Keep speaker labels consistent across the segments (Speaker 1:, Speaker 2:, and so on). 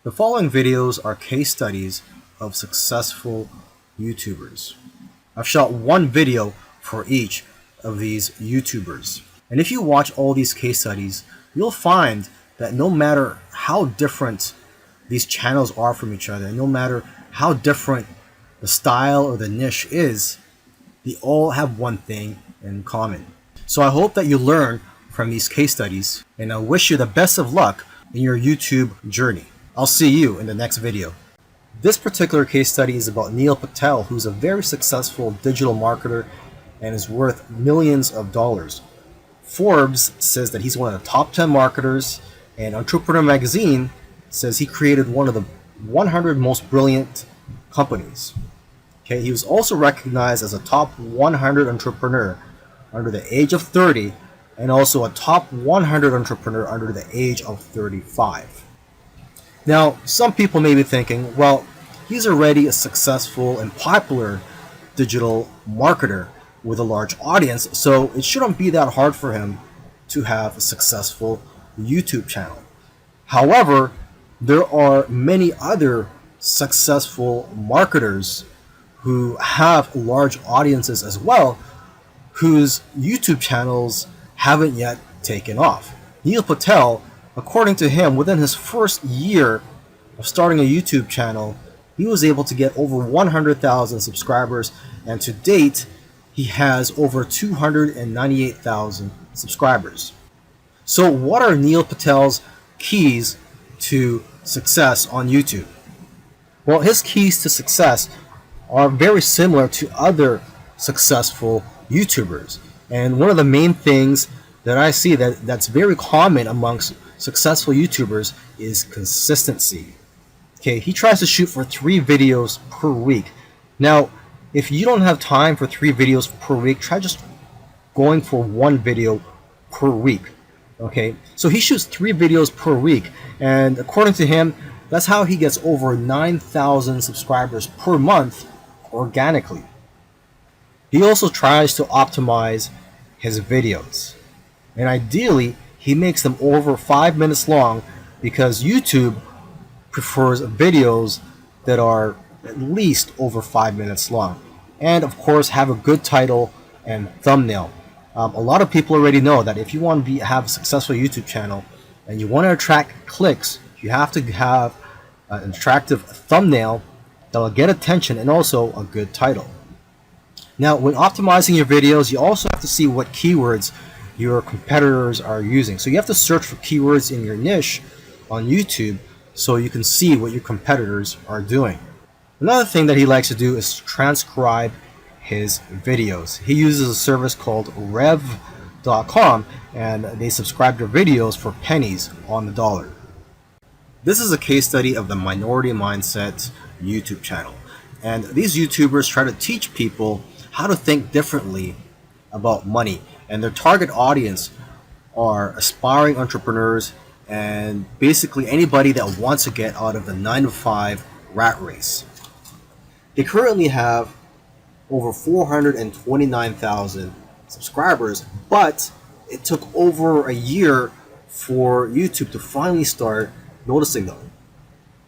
Speaker 1: The following videos are case studies of successful YouTubers. I've shot one video for each of these YouTubers. And if you watch all these case studies, you'll find that no matter how different these channels are from each other, and no matter how different the style or the niche is, they all have one thing in common. So I hope that you learn from these case studies, and I wish you the best of luck in your YouTube journey. I'll see you in the next video. This particular case study is about Neil Patel, who's a very successful digital marketer and is worth millions of dollars. Forbes says that he's one of the top 10 marketers, and Entrepreneur Magazine says he created one of the 100 most brilliant companies. Okay, he was also recognized as a top 100 entrepreneur under the age of 30 and also a top 100 entrepreneur under the age of 35. Now, some people may be thinking, well, he's already a successful and popular digital marketer with a large audience, so it shouldn't be that hard for him to have a successful YouTube channel. However, there are many other successful marketers who have large audiences as well, whose YouTube channels haven't yet taken off. Neil Patel, according to him, within his first year of starting a YouTube channel, he was able to get over 100,000 subscribers, and to date, he has over 298,000 subscribers. So what are Neil Patel's keys to success on YouTube? Well, his keys to success are very similar to other successful YouTubers. And one of the main things that I see that's very common amongst successful YouTubers is consistency. Okay, he tries to shoot for 3 videos per week. Now, if you don't have time for 3 videos per week, try just going for 1 video per week. Okay, so he shoots 3 videos per week, and according to him, that's how he gets over 9,000 subscribers per month organically. He also tries to optimize his videos, and ideally he makes them over 5 minutes long because YouTube prefers videos that are at least over 5 minutes long, and of course have a good title and thumbnail. A lot of people already know that if you want to have a successful YouTube channel and you want to attract clicks, you have to have an attractive thumbnail that will get attention and also a good title. Now, when optimizing your videos, you also have to see what keywords your competitors are using. So you have to search for keywords in your niche on YouTube so you can see what your competitors are doing. Another thing that he likes to do is transcribe his videos. He uses a service called rev.com, and they subscribe to videos for pennies on the dollar. This is a case study of the Minority Mindset YouTube channel. And these YouTubers try to teach people how to think differently about money. And their target audience are aspiring entrepreneurs and basically anybody that wants to get out of the 9-to-5 rat race. They currently have over 429,000 subscribers, but it took over a year for YouTube to finally start noticing them.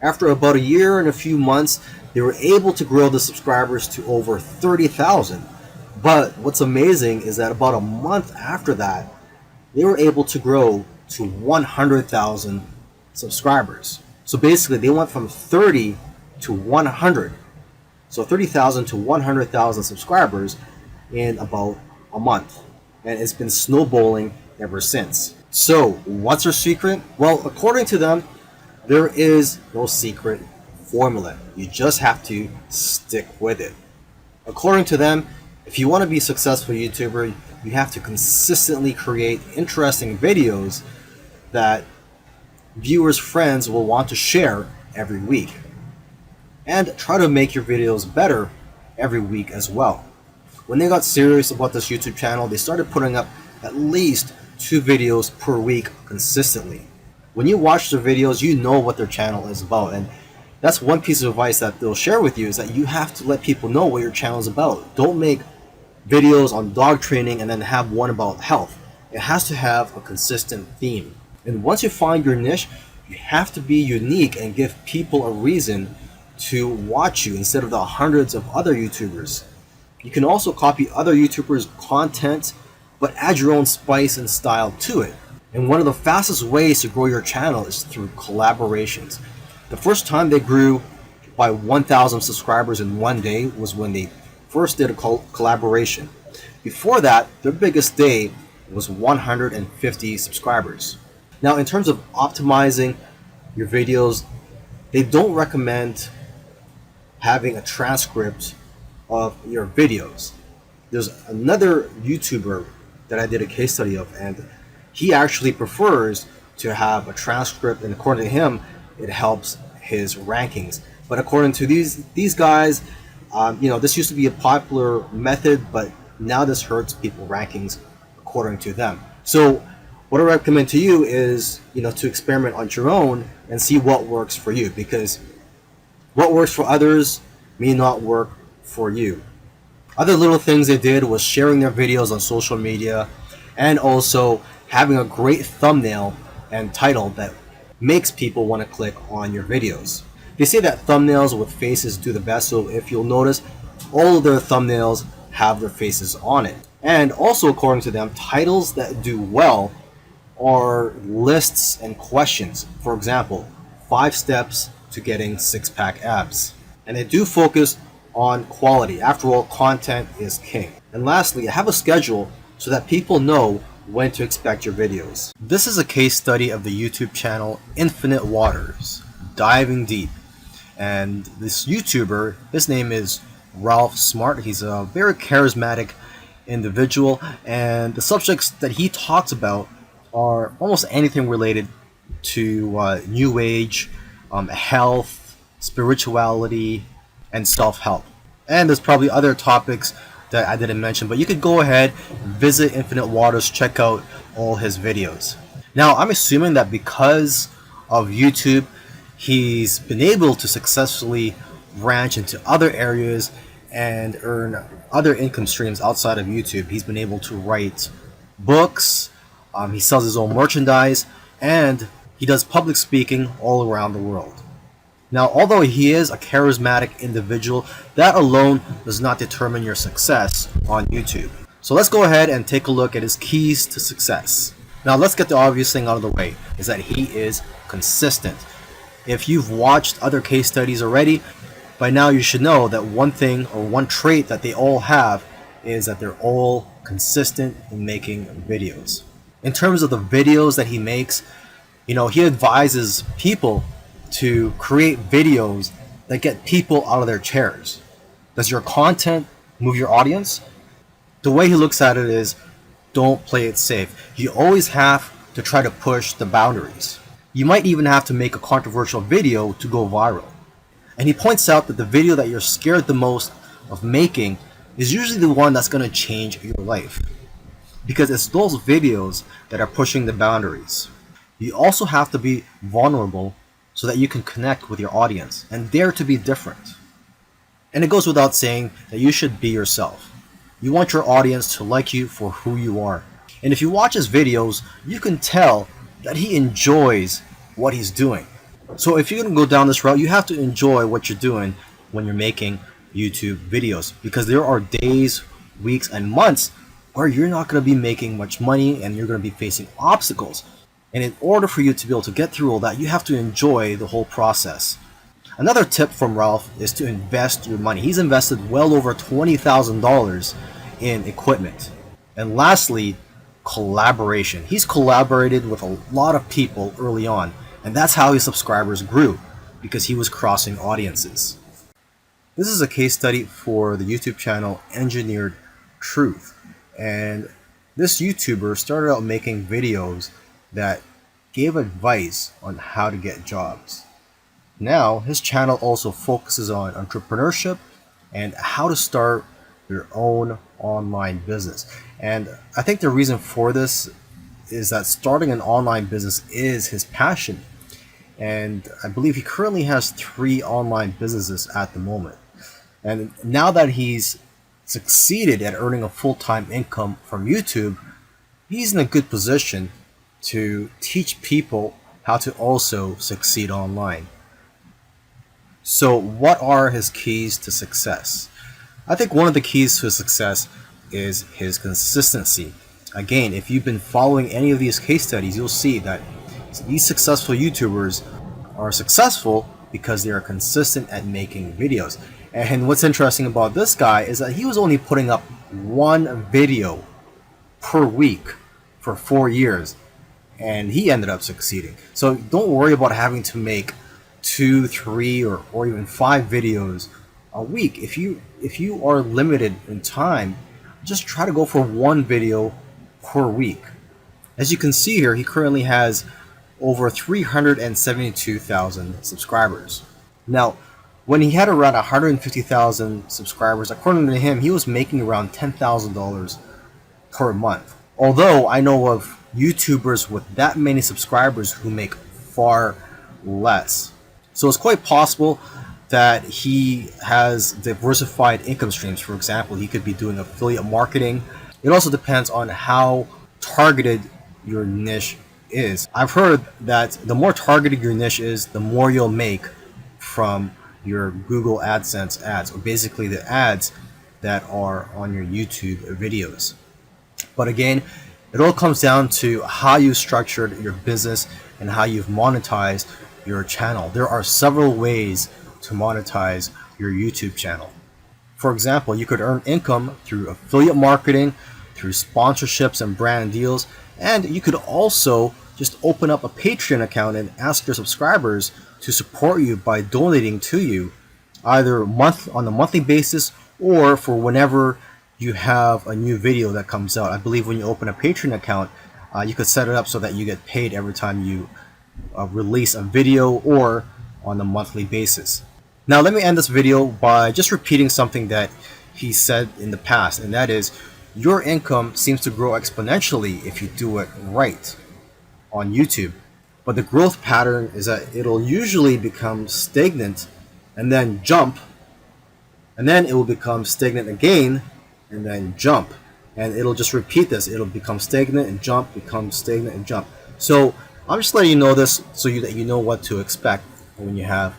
Speaker 1: After about a year and a few months, they were able to grow the subscribers to over 30,000. But what's amazing is that about a month after that, they were able to grow to 100,000 subscribers. So basically, they went from 30 to 100. So 30,000 to 100,000 subscribers in about a month. And it's been snowballing ever since. So what's their secret? Well, according to them, there is no secret formula. You just have to stick with it. According to them, if you want to be a successful YouTuber, you have to consistently create interesting videos that viewers' friends will want to share every week. And try to make your videos better every week as well. When they got serious about this YouTube channel, they started putting up at least 2 videos per week consistently. When you watch their videos, you know what their channel is about, and that's one piece of advice that they'll share with you, is that you have to let people know what your channel is about. Don't make videos on dog training and then have one about health. It has to have a consistent theme. And once you find your niche, You have to be unique and give people a reason to watch you instead of the hundreds of other YouTubers. You can also copy other YouTubers' content, but add your own spice and style to it. And one of the fastest ways to grow your channel is through collaborations. The first time they grew by 1,000 subscribers in one day was when they first did a collaboration. Before that, their biggest day was 150 subscribers. Now, in terms of optimizing your videos, they don't recommend having a transcript of your videos. There's another YouTuber that I did a case study of, and he actually prefers to have a transcript, and according to him, it helps his rankings. But according to these guys, this used to be a popular method, but now this hurts people rankings according to them. So what I recommend to you is, to experiment on your own and see what works for you, because what works for others may not work for you. Other little things they did was sharing their videos on social media, and also having a great thumbnail and title that makes people want to click on your videos. They say that thumbnails with faces do the best, so if you'll notice, all of their thumbnails have their faces on it. And also, according to them, titles that do well are lists and questions. For example, 5 steps to getting 6-pack abs. And they do focus on quality. After all, content is king. And lastly, have a schedule so that people know when to expect your videos. This is a case study of the YouTube channel Infinite Waters, diving deep. And this YouTuber, his name is Ralph Smart. He's a very charismatic individual, and the subjects that he talks about are almost anything related to New Age, health, spirituality, and self-help. And there's probably other topics that I didn't mention, but you could go ahead, visit Infinite Waters, check out all his videos. Now, I'm assuming that because of YouTube, he's been able to successfully branch into other areas and earn other income streams outside of YouTube. He's been able to write books, he sells his own merchandise, and he does public speaking all around the world. Now, although he is a charismatic individual, that alone does not determine your success on YouTube. So let's go ahead and take a look at his keys to success. Now, let's get the obvious thing out of the way, is that he is consistent. If you've watched other case studies already, by now you should know that one thing or one trait that they all have is that they're all consistent in making videos. In terms of the videos that he makes, he advises people to create videos that get people out of their chairs. Does your content move your audience? The way he looks at it is, don't play it safe. You always have to try to push the boundaries. You might even have to make a controversial video to go viral. And he points out that the video that you're scared the most of making is usually the one that's going to change your life, because it's those videos that are pushing the boundaries. You also have to be vulnerable so that you can connect with your audience and dare to be different. And it goes without saying that you should be yourself. You want your audience to like you for who you are. And if you watch his videos, you can tell that he enjoys what he's doing. So if you're going to go down this route, you have to enjoy what you're doing when you're making YouTube videos, because there are days, weeks, and months where you're not going to be making much money and you're going to be facing obstacles. And in order for you to be able to get through all that, you have to enjoy the whole process. Another tip from Ralph is to invest your money. He's invested well over $20,000 in equipment. And lastly, collaboration. He's collaborated with a lot of people early on, and that's how his subscribers grew, because he was crossing audiences. This is a case study for the YouTube channel Engineered Truth. And this YouTuber started out making videos that gave advice on how to get jobs. Now, his channel also focuses on entrepreneurship and how to start your own online business. And I think the reason for this is that starting an online business is his passion. And I believe he currently has 3 online businesses at the moment. And now that he's succeeded at earning a full-time income from YouTube, he's in a good position to teach people how to also succeed online. So what are his keys to success? I think one of the keys to success is his consistency. Again, if you've been following any of these case studies, you'll see that these successful YouTubers are successful because they are consistent at making videos. And what's interesting about this guy is that he was only putting up one video per week for 4 years, and he ended up succeeding. So don't worry about having to make 2, 3, or even 5 videos a week. If you are limited in time, just try to go for one video per week. As you can see here, he currently has over 372,000 subscribers. Now, when he had around 150,000 subscribers, according to him, he was making around $10,000 per month. Although I know of YouTubers with that many subscribers who make far less. So it's quite possible that he has diversified income streams. For example, he could be doing affiliate marketing. It also depends on how targeted your niche is. I've heard that the more targeted your niche is, the more you'll make from your Google AdSense ads, or basically the ads that are on your YouTube videos. But again, it all comes down to how you structured your business and how you've monetized your channel. There are several ways to monetize your YouTube channel. For example, you could earn income through affiliate marketing, through sponsorships and brand deals, and you could also just open up a Patreon account and ask your subscribers to support you by donating to you, either on a monthly basis or for whenever you have a new video that comes out. I believe when you open a Patreon account, you could set it up so that you get paid every time you release a video, or on a monthly basis. Now let me end this video by just repeating something that he said in the past, and that is, your income seems to grow exponentially if you do it right on YouTube. But the growth pattern is that it'll usually become stagnant and then jump, and then it will become stagnant again and then jump, and it'll just repeat this. It'll become stagnant and jump, become stagnant and jump. So I'm just letting you know this so that you know what to expect when you have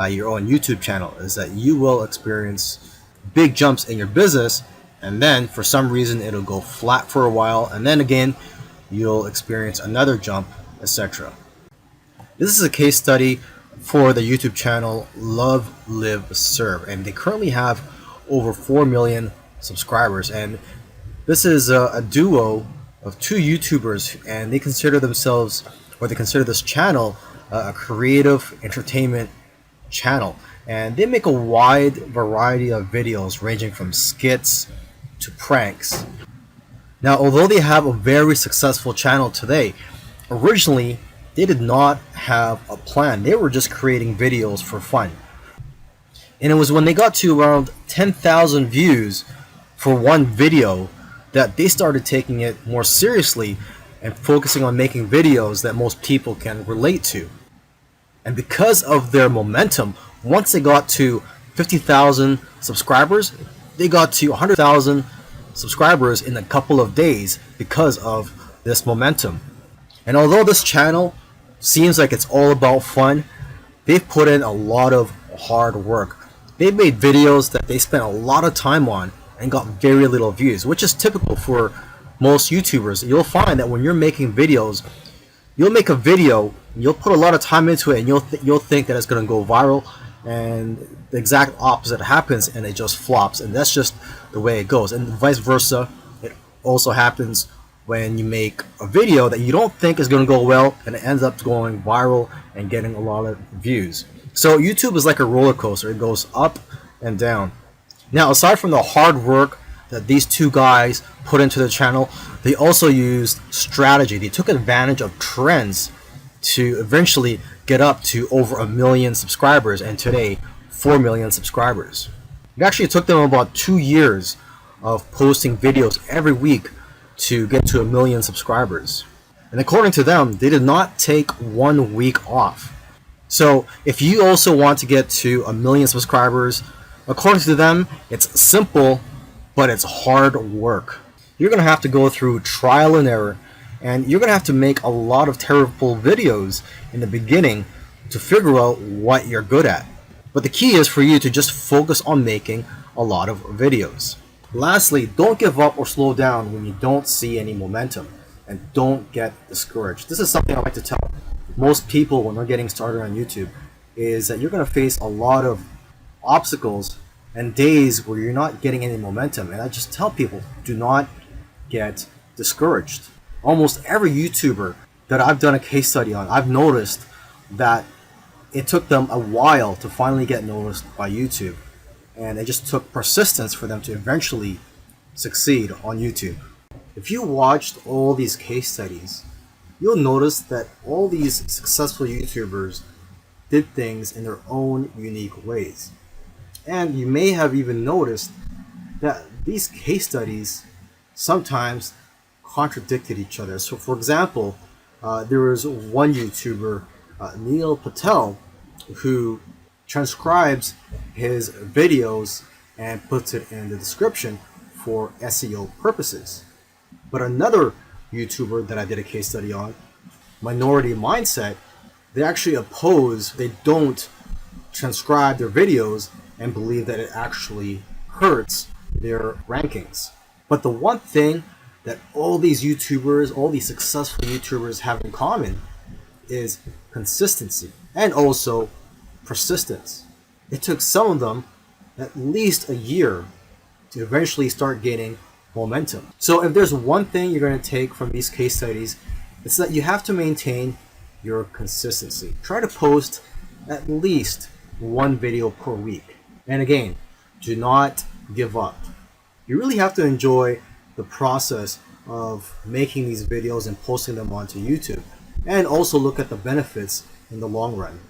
Speaker 1: your own YouTube channel, is that you will experience big jumps in your business, and then for some reason it'll go flat for a while, and then again you'll experience another jump, etc. This is a case study for the YouTube channel Love, Live, Serve, and they currently have over 4 million subscribers, and this is a duo of 2 YouTubers, and they consider themselves, or they consider this channel, a creative entertainment channel, and they make a wide variety of videos ranging from skits to pranks. Now, although they have a very successful channel today, originally they did not have a plan. They were just creating videos for fun, and it was when they got to around 10,000 views for one video that they started taking it more seriously and focusing on making videos that most people can relate to. And because of their momentum, once they got to 50,000 subscribers, they got to 100,000 subscribers in a couple of days because of this momentum. And although this channel seems like it's all about fun, they've put in a lot of hard work. They made videos that they spent a lot of time on and got very little views, which is typical for most YouTubers. You'll find that when you're making videos, you'll make a video, you'll put a lot of time into it, and you'll think that it's going to go viral, and the exact opposite happens, and it just flops. And that's just the way it goes. And vice versa, it also happens when you make a video that you don't think is going to go well, and it ends up going viral and getting a lot of views. So YouTube is like a roller coaster. It goes up and down. Now, aside from the hard work that these 2 guys put into the channel, they also used strategy. They took advantage of trends to eventually get up to over 1 million subscribers, and today 4 million subscribers. It actually took them about 2 years of posting videos every week to get to 1 million subscribers. And according to them, they did not take 1 week off. So if you also want to get to 1 million subscribers, according to them, it's simple, but it's hard work. You're going to have to go through trial and error. And you're going to have to make a lot of terrible videos in the beginning to figure out what you're good at. But the key is for you to just focus on making a lot of videos. Lastly, don't give up or slow down when you don't see any momentum, and don't get discouraged. This is something I like to tell most people when they're getting started on YouTube, is that you're going to face a lot of obstacles and days where you're not getting any momentum. And I just tell people, do not get discouraged. Almost every YouTuber that I've done a case study on, I've noticed that it took them a while to finally get noticed by YouTube. And it just took persistence for them to eventually succeed on YouTube. If you watched all these case studies, you'll notice that all these successful YouTubers did things in their own unique ways. And you may have even noticed that these case studies sometimes contradicted each other. So for example, there was one YouTuber, Neil Patel, who transcribes his videos and puts it in the description for SEO purposes. But another YouTuber that I did a case study on, Minority Mindset, they actually oppose, they don't transcribe their videos and believe that it actually hurts their rankings. But the one thing that all these YouTubers, all these successful YouTubers have in common is consistency and also persistence. It took some of them at least a year to eventually start gaining momentum. So if there's one thing you're going to take from these case studies, it's that you have to maintain your consistency. Try to post at least one video per week. And again, do not give up. You really have to enjoy the process of making these videos and posting them onto YouTube, and also look at the benefits in the long run.